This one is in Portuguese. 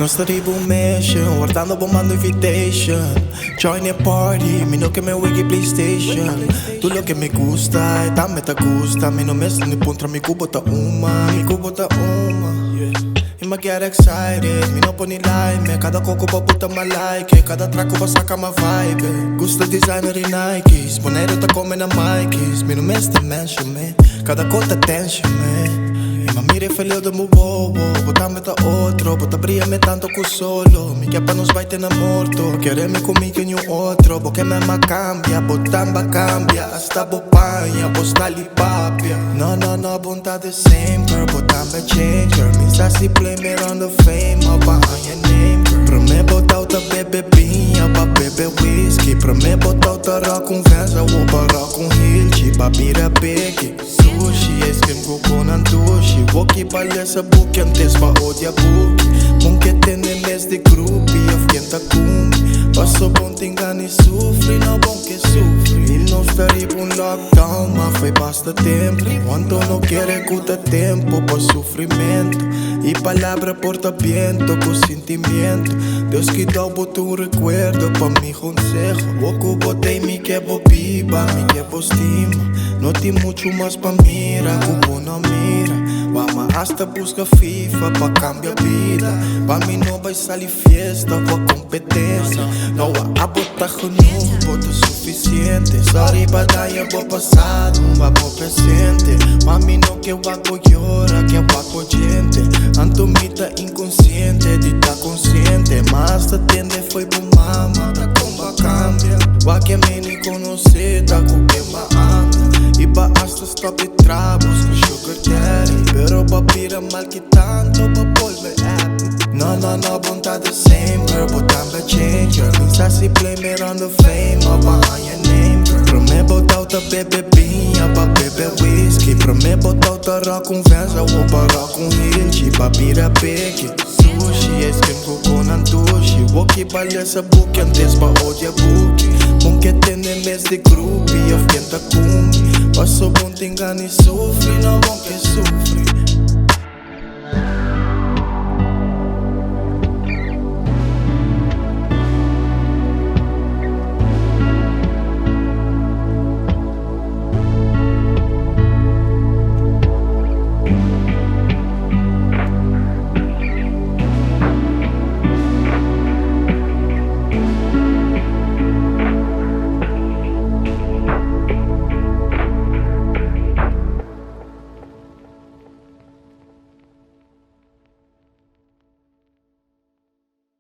Nós tribo mission, guardando bombando invitation. Join a party, mi no que me wiki PlayStation. Tú lo que me gusta, e también te gusta. Mi no me ni puntra, mi cubo ta uma. E me get excited, mi no poni like me. Cada coco pa puta ma like, cada traco pa saca ma vibe. Gusta designer e Nikes, bonero ta come na Mikes. Mi no me mention me, cada cota tension me. Ma mire feliz de mu bobo, botame ta otro, bota bríame tanto que solo. Mi que pa nos vai te morto, quereme comigo em outro. Porque mesma cambia, botamba cambia, hasta bopanha, postali papia. No, vontade sempre, botamba changer. Me sassy play me on the fame, up behind your name. Pra me botar outra bebê binha, pra beber whisky. Pra me botar outra rock com venza, ou pra rock com hilti. Pra bira big, sushi, esquem com nantushi. Vou que palhaça book antes pa odia book. Bom que tem mes de grupo e eu fienta cum. Passo bom te engana e sofre, não bom que sofre. E não está riba lockdown, mas foi basta tempo. Quando não quer escuta tempo por sofrimento. E palavra porta viento com sentimento. Deus que dá o boto recuerdo pa mi consejo. O que botei me que viva, me que estima. Não tem muito mais pa mira, cubo não mira. Vamos hasta busca FIFA pa cambiar vida. Pa mim não vai sair fiesta, vou competência. Não há botar genoeg, bota suficiente. Sorry batalha, vou passado, vou presente. Pa mim não que eu hago llora, que eu hago gente. Antomita inconsciente, de tá consciente. Mas te atende foi bom mama, tá como cambia. Wa que me nem conhece, tá com quem anda. E pa hasta stop de trabos, com sugar daddy. Pero pa pira mal que tanto, pa volver happy. No, vontade sempre, botamba changer. Me sassy play me on the fame, up behind your name. Pra me botar outra bebê binha, pra beber whisky. Pra me botar outra rock com venza, ou pra rock com hilti. Pra bira big, sushi, esquem com nantushi. Vou que palhaça book antes pa odia book. Bom que tem mes de grupo e eu fienta cum. Passo bom te engana e sofre, não bom que sofre.